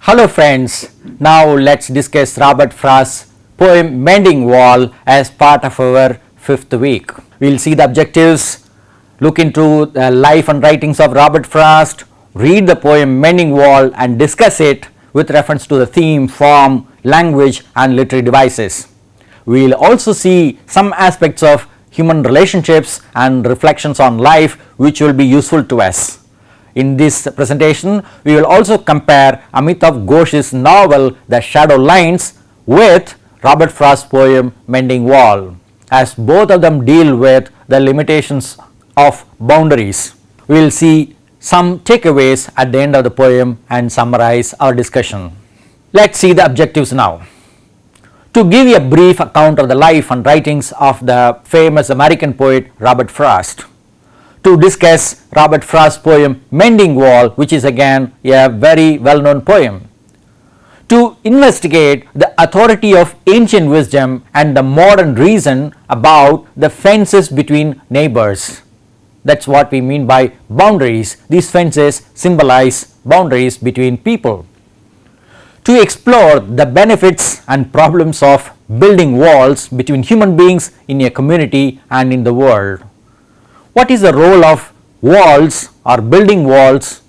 Hello friends, now let's discuss Robert Frost's poem Mending Wall as part of our 5th week. We will see the objectives, look into the life and writings of Robert Frost, read the poem Mending Wall and discuss it with reference to the theme, form, language and literary devices. We will also see some aspects of human relationships and reflections on life which will be useful to us. In this presentation, we will also compare Amitav Ghosh's novel The Shadow Lines with Robert Frost's poem Mending Wall, as both of them deal with the limitations of boundaries. We will see some takeaways at the end of the poem and summarize our discussion. Let's see the objectives now. To give a brief account of the life and writings of the famous American poet Robert Frost. To discuss Robert Frost's poem Mending Wall, which is again a very well known poem. To investigate the authority of ancient wisdom and the modern reason about the fences between neighbors. That's what we mean by boundaries. These fences symbolize boundaries between people. To explore the benefits and problems of building walls between human beings in a community and in the world. What is the role of walls or building walls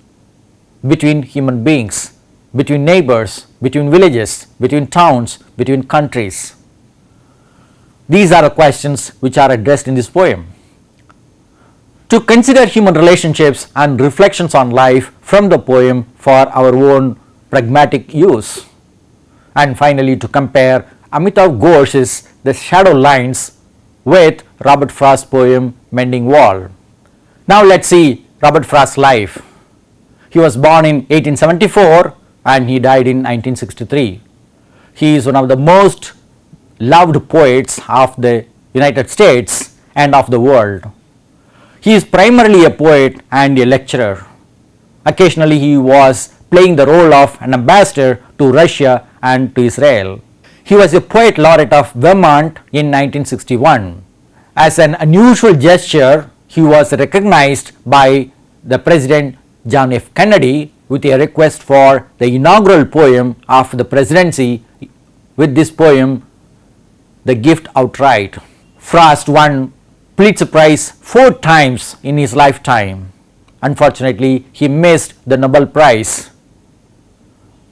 between human beings, between neighbors, between villages, between towns, between countries? These are the questions which are addressed in this poem. To consider human relationships and reflections on life from the poem for our own pragmatic use. And finally, to compare Amitav Ghosh's The Shadow Lines with Robert Frost's poem Mending Wall. Now let's see Robert Frost's life. He was born in 1874 and he died in 1963. He is one of the most loved poets of the United States and of the world. He is primarily a poet and a lecturer. Occasionally he was playing the role of an ambassador to Russia and to Israel. He was a poet laureate of Vermont in 1961. As an unusual gesture, he was recognized by the President John F. Kennedy with a request for the inaugural poem of the presidency. With this poem, The Gift Outright. Frost won Pulitzer Prize 4 times in his lifetime. Unfortunately, he missed the Nobel Prize.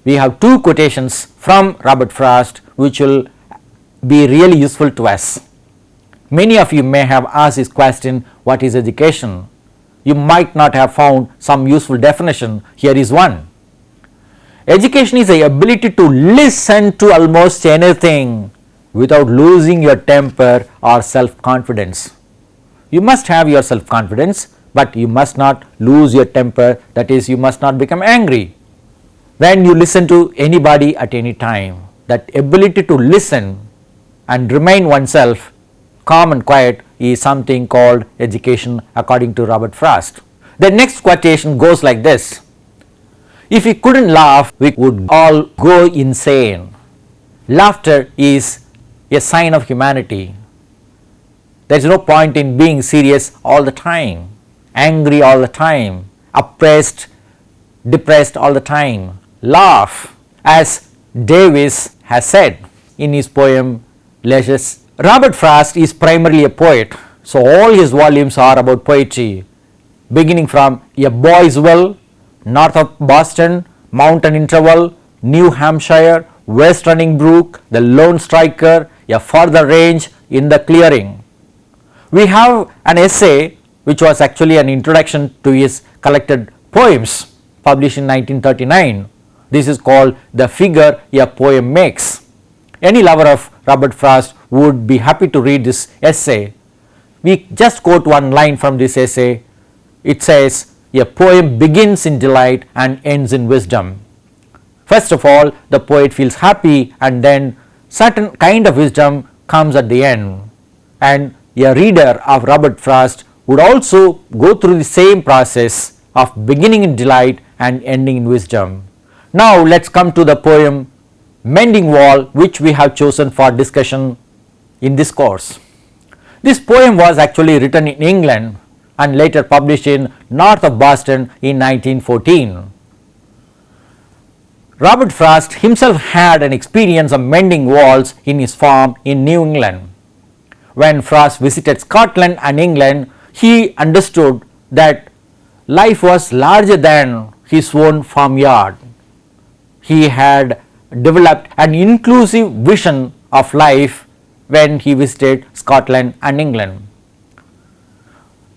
We have 2 quotations from Robert Frost which will be really useful to us. Many of you may have asked this question, what is education? You might not have found some useful definition. Here is one. Education is the ability to listen to almost anything without losing your temper or self-confidence. You must have your self-confidence, but you must not lose your temper, that is, you must not become angry when you listen to anybody at any time. That ability to listen and remain oneself calm and quiet is something called education according to Robert Frost. The next quotation goes like this. If we couldn't laugh, we would all go insane. Laughter is a sign of humanity. There is no point in being serious all the time, angry all the time, oppressed, depressed all the time. Laugh, as Davis has said in his poem Leisures. Robert Frost is primarily a poet, so all his volumes are about poetry, beginning from A Boy's Will, North of Boston, Mountain Interval, New Hampshire, West Running Brook, The Lone Striker, A Further Range, In the Clearing. We have an essay which was actually an introduction to his collected poems published in 1939. This is called The Figure a Poem Makes. Any lover of Robert Frost would be happy to read this essay. We just quote one line from this essay. It says, a poem begins in delight and ends in wisdom. First of all, the poet feels happy and then certain kind of wisdom comes at the end. And a reader of Robert Frost would also go through the same process of beginning in delight and ending in wisdom. Now let's come to the poem Mending Wall, which we have chosen for discussion in this course. This poem was actually written in England and later published in north of Boston in 1914. Robert Frost himself had an experience of mending walls in his farm in New England. When Frost visited Scotland and England, he understood that life was larger than his own farmyard. He had developed an inclusive vision of life when he visited Scotland and England.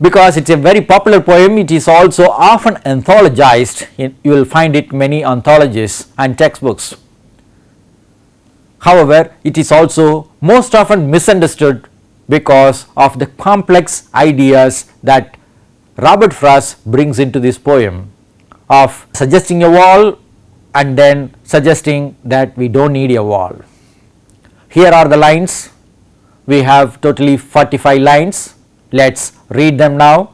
Because it is a very popular poem, it is also often anthologized. You will find it in many anthologies and textbooks. However, it is also most often misunderstood because of the complex ideas that Robert Frost brings into this poem of suggesting a wall and then suggesting that we don't need a wall. Here are the lines. We have totally 45 lines. Let's read them now.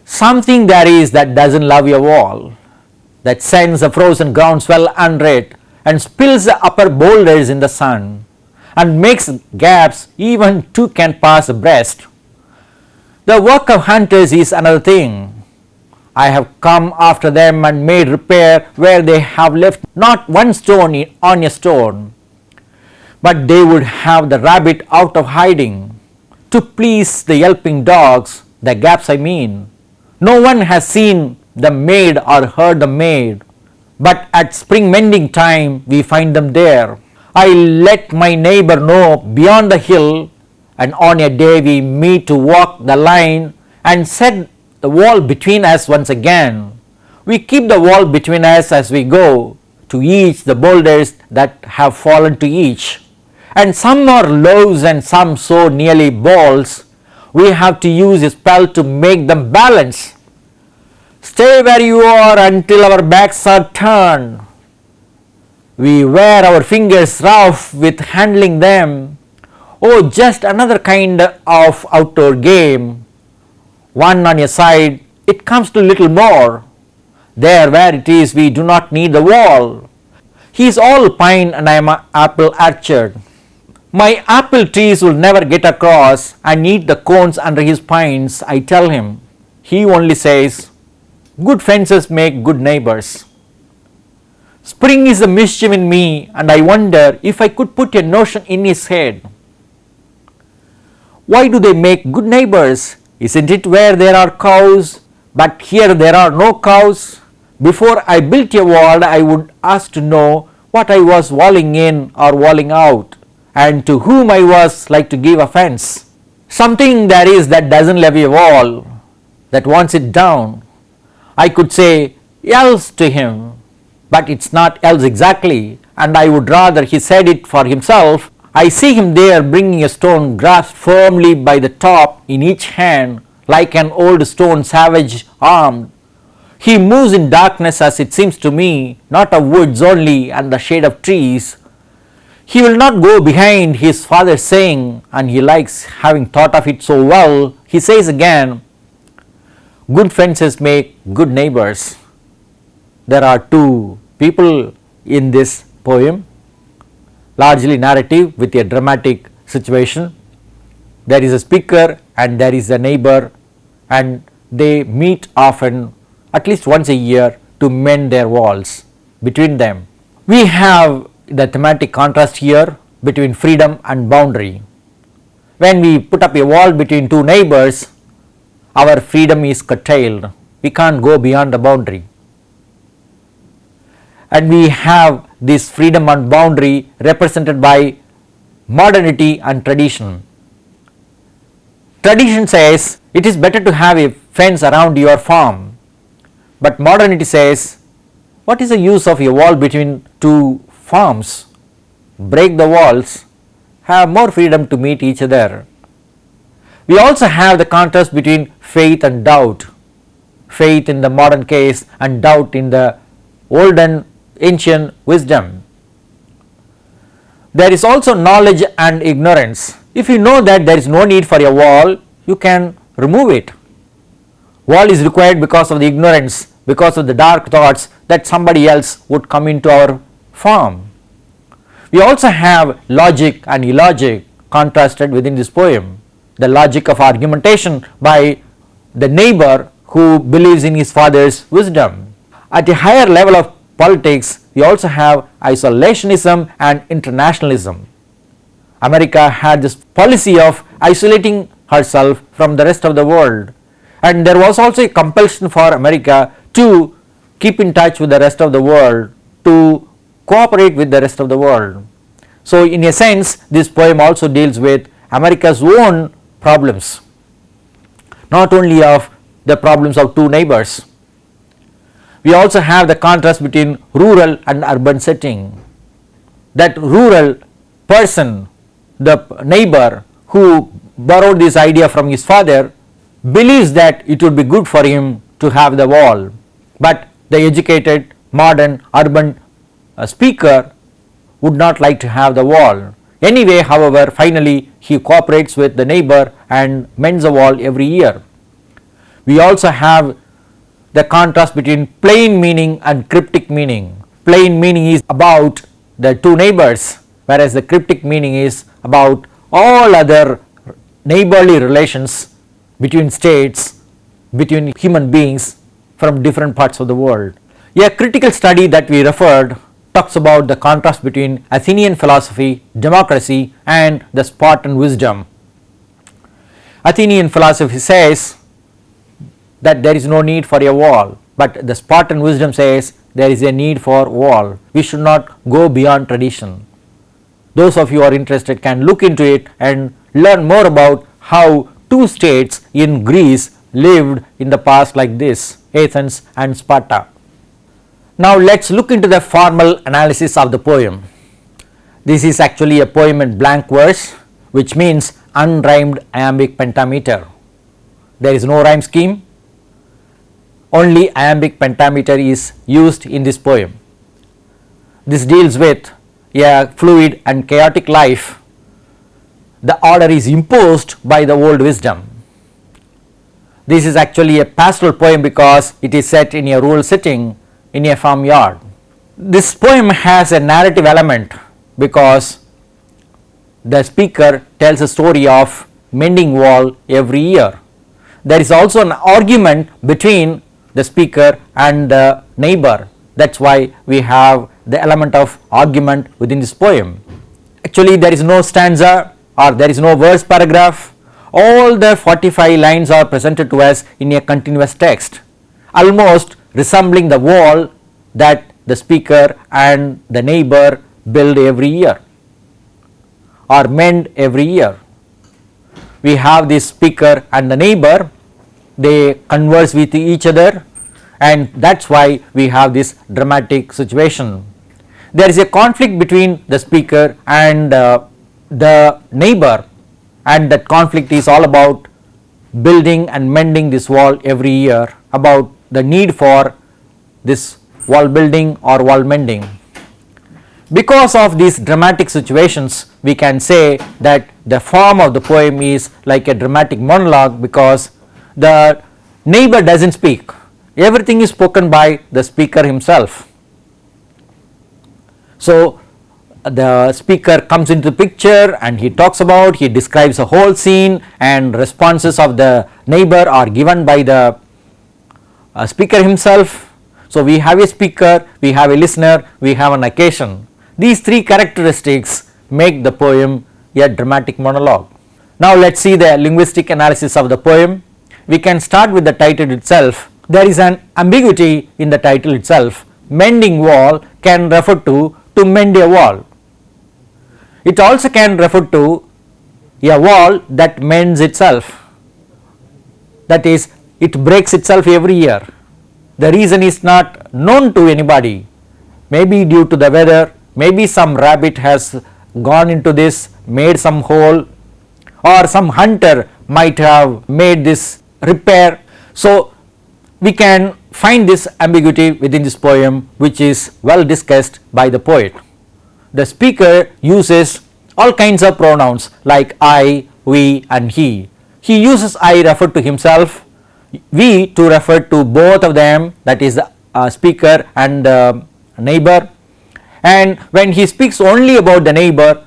Something there is that doesn't love your wall, that sends the frozen groundswell unread and spills the upper boulders in the sun and makes gaps even two can pass abreast. The work of hunters is another thing. I have come after them and made repair where they have left not one stone on a stone, but they would have the rabbit out of hiding. To please the yelping dogs, the gaps I mean. No one has seen the maid or heard the maid, but at spring mending time we find them there. I let my neighbor know beyond the hill, and on a day we meet to walk the line and set the wall between us once again. We keep the wall between us as we go to each the boulders that have fallen to each. And some are loaves and some so nearly balls, we have to use a spell to make them balance. Stay where you are until our backs are turned. We wear our fingers rough with handling them. Oh, just another kind of outdoor game. One on your side, it comes to little more. There where it is, we do not need the wall. He is all pine and I am an apple orchard. My apple trees will never get across and eat the cones under his pines, I tell him. He only says, good fences make good neighbors. Spring is the mischief in me, and I wonder if I could put a notion in his head. Why do they make good neighbors? Isn't it where there are cows? But here there are no cows. Before I built a wall, I would ask to know what I was walling in or walling out, and to whom I was like to give offense. Something there is that doesn't levy a wall, that wants it down. I could say else to him, but it's not else exactly, and I would rather he said it for himself. I see him there bringing a stone grasped firmly by the top in each hand, like an old stone savage armed. He moves in darkness as it seems to me, not of woods only and the shade of trees. He will not go behind his father's saying, and he likes having thought of it so well. He says again, good fences make good neighbors. There are two people in this poem, largely narrative with a dramatic situation. There is a speaker and there is a neighbor, and they meet often, at least once a year, to mend their walls between them. We have the thematic contrast here between freedom and boundary. When we put up a wall between two neighbors, our freedom is curtailed. We can't go beyond the boundary. And we have this freedom and boundary represented by modernity and tradition. Tradition says it is better to have a fence around your farm, but modernity says, what is the use of a wall between two farms? Break the walls, have more freedom to meet each other. We also have the contrast between faith and doubt. Faith in the modern case and doubt in the olden ancient wisdom. There is also knowledge and ignorance. If you know that there is no need for a wall, you can remove it. Wall is required because of the ignorance, because of the dark thoughts that somebody else would come into our farm. We also have logic and illogic contrasted within this poem. The logic of argumentation by the neighbor who believes in his father's wisdom. At a higher level of politics, we also have isolationism and internationalism. America had this policy of isolating herself from the rest of the world, and there was also a compulsion for America to keep in touch with the rest of the world, to cooperate with the rest of the world. So in a sense, this poem also deals with America's own problems, not only of the problems of two neighbors. We also have the contrast between rural and urban setting. That rural person, the neighbor who borrowed this idea from his father, believes that it would be good for him to have the wall, but the educated modern urban speaker would not like to have the wall. Anyway, however, finally he cooperates with the neighbor and mends the wall every year. We also have the contrast between plain meaning and cryptic meaning. Plain meaning is about the two neighbors, whereas the cryptic meaning is about all other neighborly relations between states, between human beings from different parts of the world. A critical study that we referred talks about the contrast between Athenian philosophy, democracy, and the Spartan wisdom. Athenian philosophy says that there is no need for a wall, but the Spartan wisdom says there is a need for wall. We should not go beyond tradition. Those of you who are interested can look into it and learn more about how two states in Greece lived in the past like this, Athens and Sparta. Now let's look into the formal analysis of the poem. This is actually a poem in blank verse, which means unrhymed iambic pentameter. There is no rhyme scheme, only iambic pentameter is used in this poem. This deals with a fluid and chaotic life. The order is imposed by the old wisdom. This is actually a pastoral poem because it is set in a rural setting in a farmyard. This poem has a narrative element because the speaker tells a story of Mending Wall every year. There is also an argument between the speaker and the neighbor. That's why we have the element of argument within this poem. Actually, there is no stanza or there is no verse paragraph. All the 45 lines are presented to us in a continuous text, almost resembling the wall that the speaker and the neighbor build every year or mend every year. We have this speaker and the neighbor, they converse with each other, and that's why we have this dramatic situation. There is a conflict between the speaker and the neighbor, and that conflict is all about building and mending this wall every year, about the need for this wall building or wall mending. Because of these dramatic situations, we can say that the form of the poem is like a dramatic monologue because the neighbor doesn't speak. Everything is spoken by the speaker himself. So the speaker comes into the picture and he describes the whole scene, and responses of the neighbor are given by the speaker himself. So we have a speaker, we have a listener, we have an occasion. These three characteristics make the poem a dramatic monologue. Now let's see the linguistic analysis of the poem. We can start with the title itself. There is an ambiguity in the title itself. Mending wall can refer to mend a wall. It also can refer to a wall that mends itself, that is, it breaks itself every year. The reason is not known to anybody, maybe due to the weather, maybe some rabbit has gone into this, made some hole, or some hunter might have made this repair. So we can find this ambiguity within this poem, which is well discussed by the poet. The speaker uses all kinds of pronouns like I, we and he. He uses I refer to himself, we to refer to both of them, that is the speaker and the neighbor, and when he speaks only about the neighbor,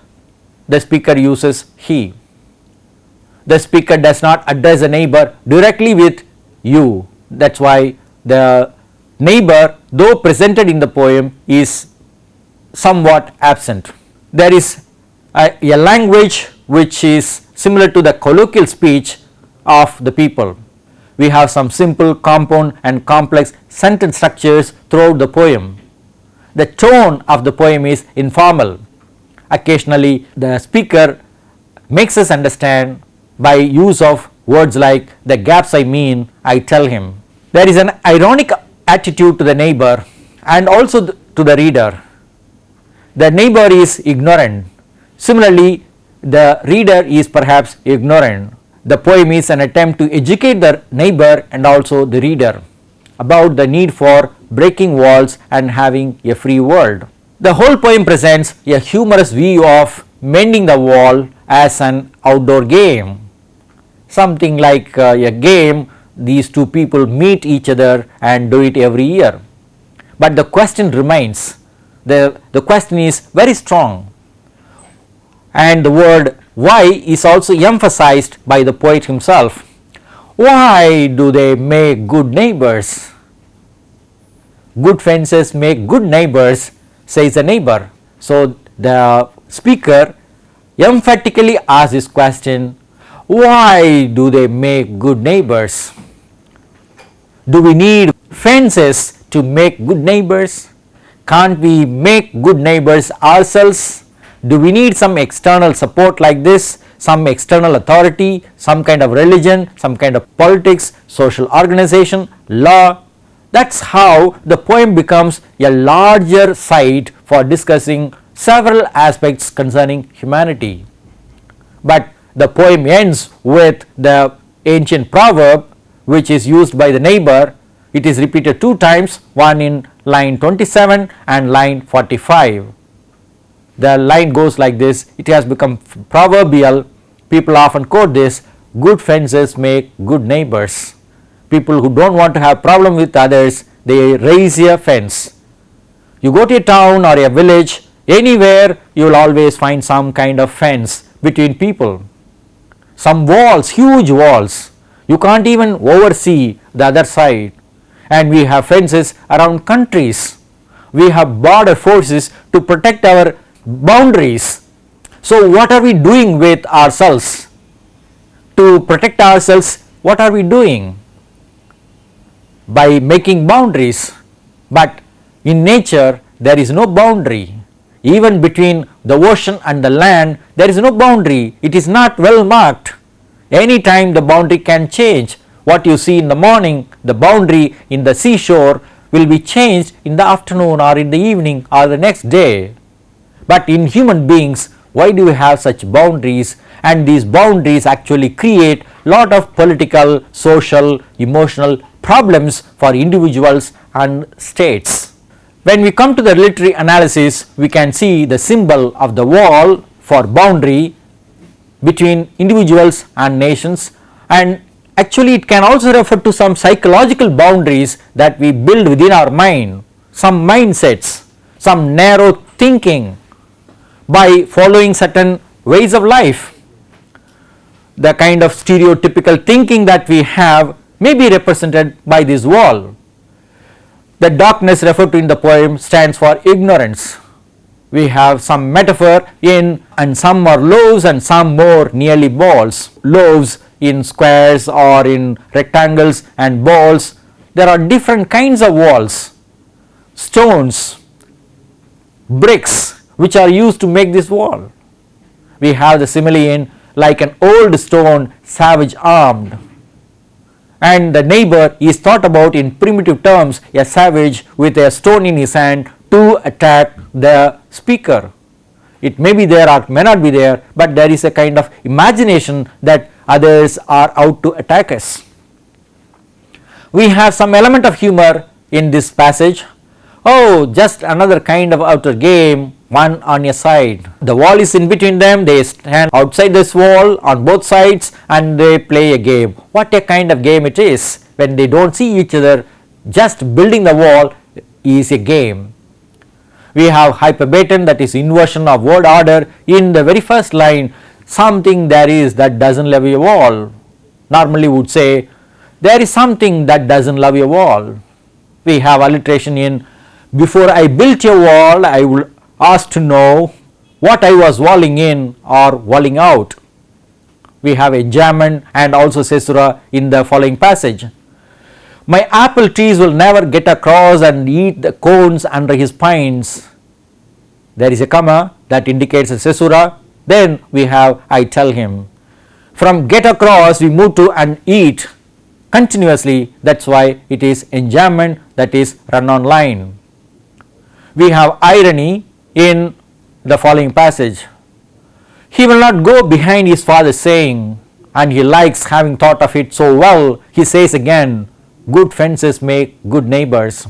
the speaker uses he. The speaker does not address the neighbor directly with you. That's why the neighbor, though presented in the poem, is somewhat absent. There is a language which is similar to the colloquial speech of the people. We have some simple, compound and complex sentence structures throughout the poem. The tone of the poem is informal. Occasionally the speaker makes us understand by use of words like the gaps I mean, I tell him. There is an ironic attitude to the neighbor and also to the reader. The neighbor is ignorant. Similarly, the reader is perhaps ignorant. The poem is an attempt to educate the neighbor and also the reader about the need for breaking walls and having a free world. The whole poem presents a humorous view of mending the wall as an outdoor game. Something like a game, these two people meet each other and do it every year. But the question remains, the question is very strong, and the word why is also emphasized by the poet himself. Why do they make good neighbors? Good fences make good neighbors, says the neighbor. So the speaker emphatically asks this question, why do they make good neighbors? Do we need fences to make good neighbors? Can't we make good neighbors ourselves? Do we need some external support like this, some external authority, some kind of religion, some kind of politics, social organization, law? That's how the poem becomes a larger site for discussing several aspects concerning humanity. But the poem ends with the ancient proverb which is used by the neighbor. It is repeated two times, one in line 27 and line 45. The line goes like this, it has become proverbial, people often quote this, good fences make good neighbors. People who don't want to have problem with others, they raise a fence. You go to a town or a village, anywhere you will always find some kind of fence between people. Some walls, huge walls, you can't even oversee the other side. And we have fences around countries. We have border forces to protect our boundaries. So what are we doing with ourselves? To protect ourselves, what are we doing? By making boundaries. But in nature there is no boundary. Even between the ocean and the land there is no boundary. It is not well marked. Anytime the boundary can change. What you see in the morning, the boundary in the seashore will be changed in the afternoon or in the evening or the next day. But in human beings, why do we have such boundaries? And these boundaries actually create lot of political, social, emotional problems for individuals and states. When we come to the literary analysis, we can see the symbol of the wall for boundary between individuals and nations, and actually it can also refer to some psychological boundaries that we build within our mind, some mindsets, some narrow thinking by following certain ways of life. The kind of stereotypical thinking that we have may be represented by this wall. The darkness referred to in the poem stands for ignorance. We have some metaphor in, and some are loaves and some more nearly balls. Loaves in squares or in rectangles, and balls. There are different kinds of walls, stones, bricks which are used to make this wall. We have the simile in like an old stone, savage armed. And the neighbor is thought about in primitive terms, a savage with a stone in his hand to attack the speaker. It may be there or may not be there, but there is a kind of imagination that others are out to attack us. We have some element of humor in this passage. Oh, just another kind of outer game, one on a side. The wall is in between them, they stand outside this wall on both sides and they play a game. What a kind of game it is when they don't see each other. Just building the wall is a game. We have hyperbaton, that is inversion of word order in the very first line. Something there is that doesn't love your wall. Normally would say there is something that doesn't love your wall. We have alliteration in, before I built a wall, I would ask to know what I was walling in or walling out. We have enjambment and also caesura in the following passage. My apple trees will never get across and eat the cones under his pines. There is a comma that indicates a caesura. Then we have I tell him. From get across we move to and eat continuously. That's why it is enjambment, that is run on line. We have irony in the following passage. He will not go behind his father's saying, and he likes having thought of it so well. He says again, good fences make good neighbors.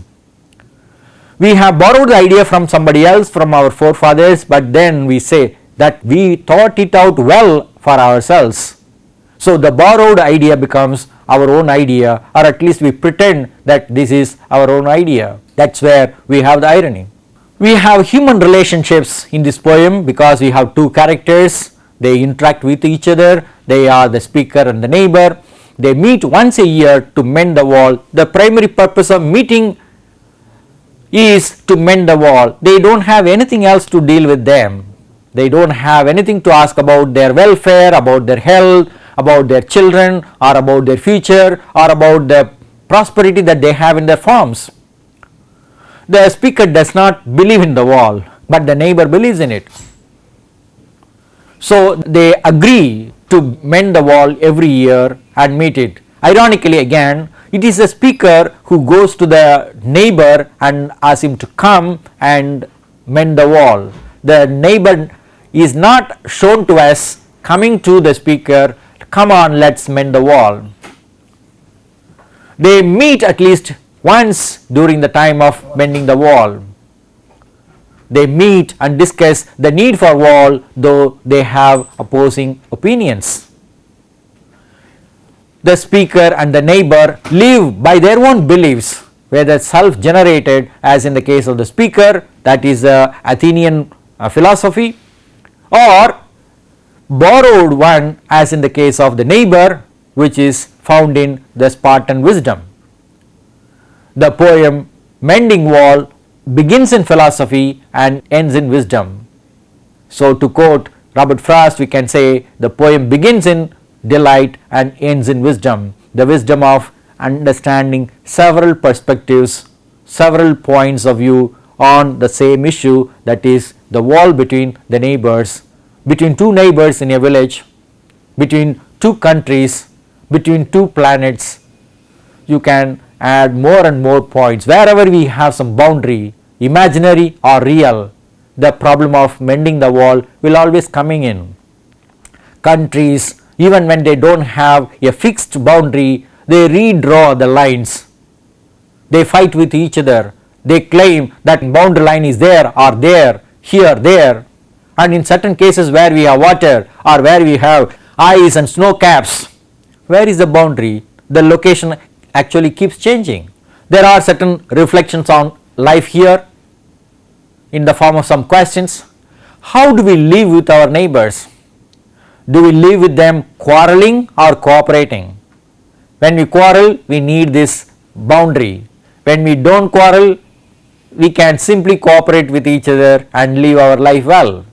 We have borrowed the idea from somebody else, from our forefathers, but then we say that we thought it out well for ourselves. So the borrowed idea becomes our own idea, or at least we pretend that this is our own idea. That's where we have the irony. We have human relationships in this poem because we have two characters. They interact with each other. They are the speaker and the neighbor. They meet once a year to mend the wall. The primary purpose of meeting is to mend the wall. They don't have anything else to deal with them. They don't have anything to ask about their welfare, about their health, about their children, or about their future, or about the prosperity that they have in their farms. The speaker does not believe in the wall, but the neighbor believes in it. So they agree to mend the wall every year and meet it. Ironically again, it is the speaker who goes to the neighbor and asks him to come and mend the wall. The neighbor is not shown to us coming to the speaker, come on, let's mend the wall. They meet at least once during the time of mending the wall. They meet and discuss the need for wall, though they have opposing opinions. The speaker and the neighbor live by their own beliefs, whether self-generated as in the case of the speaker, that is the Athenian philosophy, or borrowed one as in the case of the neighbor, which is found in the Spartan wisdom. The poem Mending Wall begins in philosophy and ends in wisdom. So to quote Robert Frost, we can say the poem begins in delight and ends in wisdom. The wisdom of understanding several perspectives, several points of view on the same issue, that is the wall between the neighbors, between two neighbors in a village, between two countries, between two planets. You can add more and more points. Wherever we have some boundary, imaginary or real, the problem of mending the wall will always coming in. Countries, even when they don't have a fixed boundary, they redraw the lines. They fight with each other. They claim that boundary line is there or there, here, there. And in certain cases where we have water or where we have ice and snow caps, where is the boundary? The location actually keeps changing. There are certain reflections on life here in the form of some questions. How do we live with our neighbors? Do we live with them quarreling or cooperating? When we quarrel, we need this boundary. When we don't quarrel, we can simply cooperate with each other and live our life well.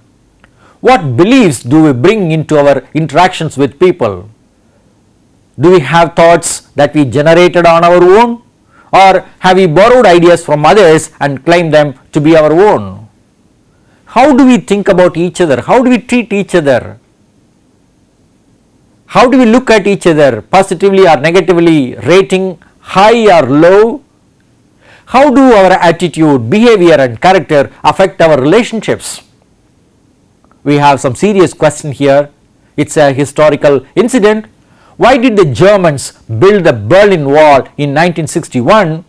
What beliefs do we bring into our interactions with people? Do we have thoughts that we generated on our own, or have we borrowed ideas from others and claimed them to be our own? How do we think about each other? How do we treat each other? How do we look at each other, positively or negatively, rating high or low? How do our attitude, behavior and character affect our relationships? We have some serious question here. It's a historical incident. Why did the Germans build the Berlin Wall in 1961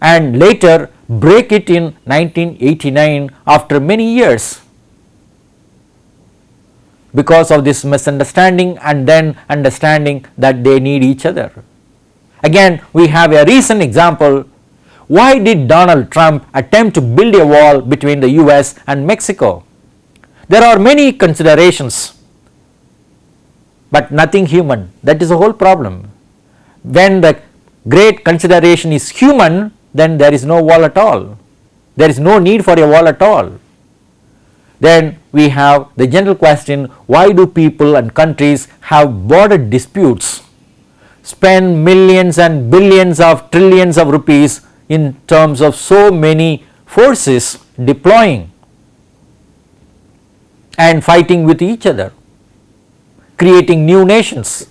and later break it in 1989 after many years? Because of this misunderstanding and then understanding that they need each other. Again, we have a recent example. Why did Donald Trump attempt to build a wall between the US and Mexico? There are many considerations, but nothing human. That is the whole problem. When the great consideration is human, then there is no wall at all. There is no need for a wall at all. Then we have the general question, why do people and countries have border disputes, spend millions and billions of trillions of rupees in terms of so many forces deploying and fighting with each other, creating new nations,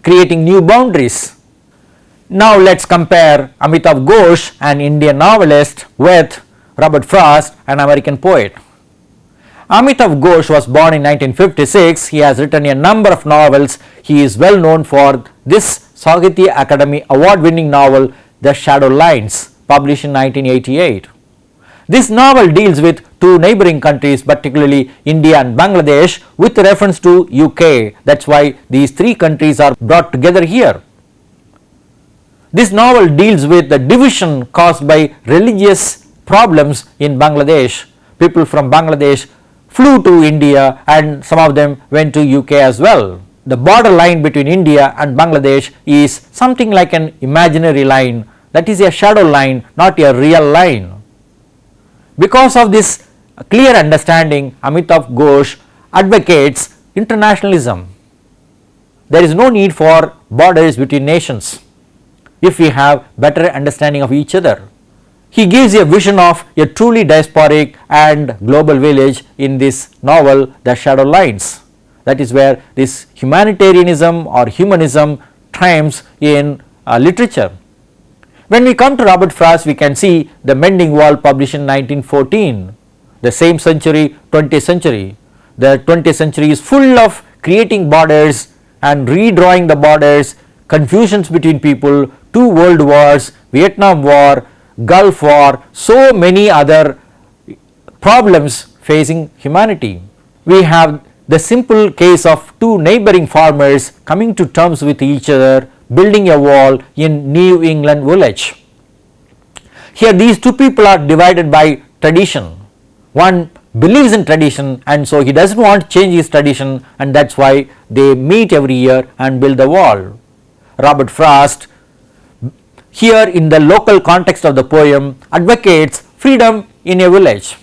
creating new boundaries. Now let us compare Amitav Ghosh, an Indian novelist, with Robert Frost, an American poet. Amitav Ghosh was born in 1956. He has written a number of novels. He is well known for this Sahitya Academy award winning novel The Shadow Lines, published in 1988. This novel deals with two neighboring countries, particularly India and Bangladesh, with reference to UK. That is why these three countries are brought together here. This novel deals with the division caused by religious problems in Bangladesh. People from Bangladesh flew to India and some of them went to UK as well. The border line between India and Bangladesh is something like an imaginary line, that is a shadow line, not a real line. Because of this clear understanding, Amitav Ghosh advocates internationalism. There is no need for borders between nations if we have better understanding of each other. He gives a vision of a truly diasporic and global village in this novel, The Shadow Lines. That is where this humanitarianism or humanism triumphs in literature. When we come to Robert Frost, we can see The Mending Wall, published in 1914, the same century, 20th century. The 20th century is full of creating borders and redrawing the borders, confusions between people, two world wars, Vietnam War, Gulf War, so many other problems facing humanity. We have the simple case of two neighboring farmers coming to terms with each other, building a wall in New England village. Here these two people are divided by tradition. One believes in tradition and so he does not want to change his tradition, and that is why they meet every year and build the wall. Robert Frost, here in the local context of the poem, advocates freedom in a village.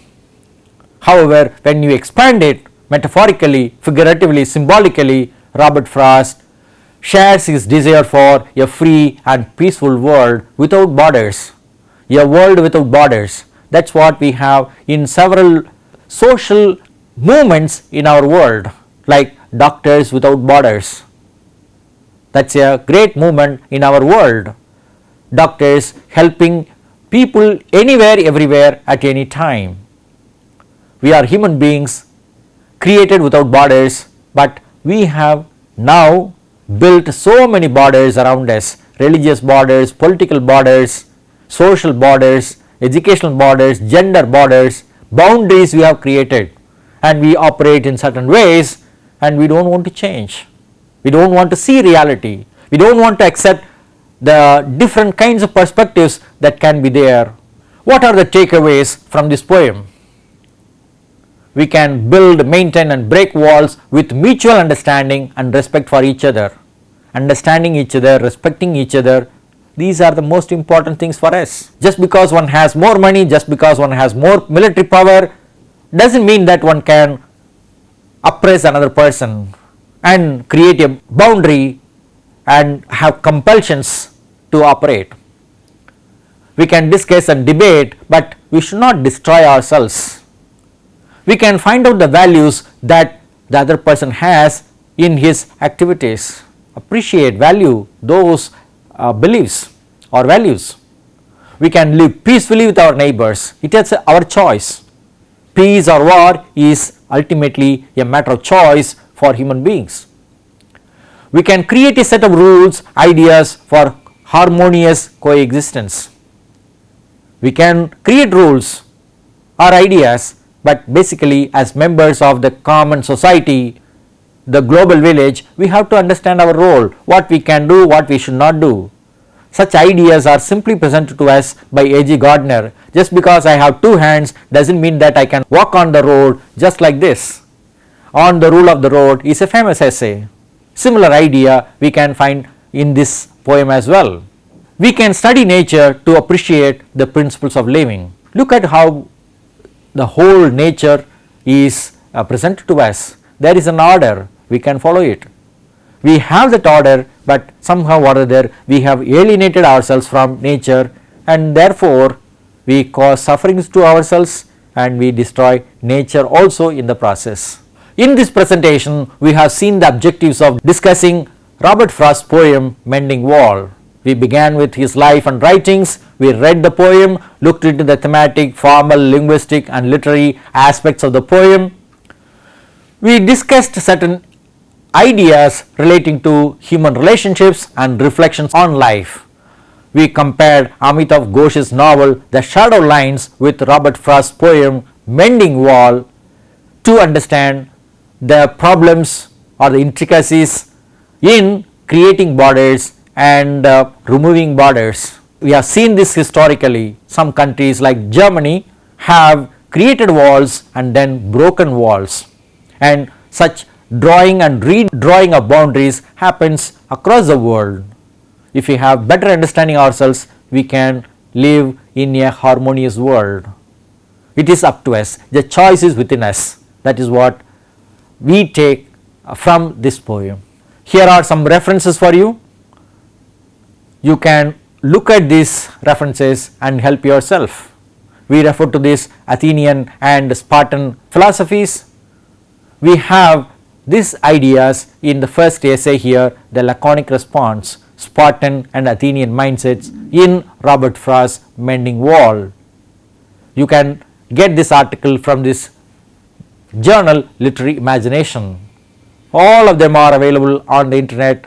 However, when you expand it metaphorically, figuratively, symbolically, Robert Frost shares his desire for a free and peaceful world without borders, a world without borders. That is what we have in several social movements in our world, like Doctors Without Borders. That is a great movement in our world. Doctors helping people anywhere, everywhere, at any time. We are human beings created without borders, but we have now built so many borders around us, religious borders, political borders, social borders, educational borders, gender borders, boundaries we have created, and we operate in certain ways and we do not want to change. We do not want to see reality. We do not want to accept the different kinds of perspectives that can be there. What are the takeaways from this poem? We can build, maintain and break walls with mutual understanding and respect for each other. Understanding each other, respecting each other, these are the most important things for us. Just because one has more money, just because one has more military power, does not mean that one can oppress another person and create a boundary and have compulsions to operate. We can discuss and debate, but we should not destroy ourselves. We can find out the values that the other person has in his activities, appreciate, value those beliefs or values. We can live peacefully with our neighbors. It is our choice. Peace or war is ultimately a matter of choice for human beings. We can create a set of rules, ideas for harmonious coexistence. We can create rules or ideas, but basically as members of the common society, the global village, we have to understand our role, what we can do, what we should not do. Such ideas are simply presented to us by A.G. Gardner. Just because I have two hands does not mean that I can walk on the road just like this. On the Rule of the Road is a famous essay. Similar idea we can find in this poem as well. We can study nature to appreciate the principles of living. Look at how the whole nature is presented to us. There is an order, we can follow it. We have that order, but somehow or other we have alienated ourselves from nature, and therefore we cause sufferings to ourselves and we destroy nature also in the process. In this presentation, we have seen the objectives of discussing Robert Frost's poem Mending Wall. We began with his life and writings, we read the poem, looked into the thematic, formal, linguistic and literary aspects of the poem. We discussed certain ideas relating to human relationships and reflections on life. We compared Amitav Ghosh's novel The Shadow Lines with Robert Frost's poem Mending Wall to understand the problems or the intricacies in creating borders and removing borders. We have seen this historically. Some countries like Germany have created walls and then broken walls, and such drawing and redrawing of boundaries happens across the world. If we have better understanding ourselves, we can live in a harmonious world. It is up to us. The choice is within us. That is what we take from this poem. Here are some references for you. You can look at these references and help yourself. We refer to this Athenian and Spartan philosophies. We have these ideas in the first essay here, the laconic response, Spartan and Athenian mindsets in Robert Frost's Mending Wall. You can get this article from this journal Literary Imagination. All of them are available on the internet.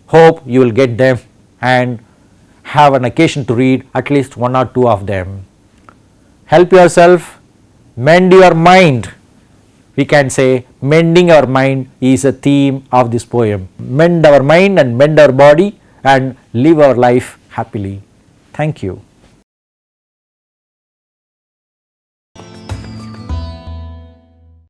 Hope you will get them and have an occasion to read at least one or two of them. Help yourself, mend your mind. We can say mending our mind is a theme of this poem. Mend our mind and mend our body and live our life happily. Thank you.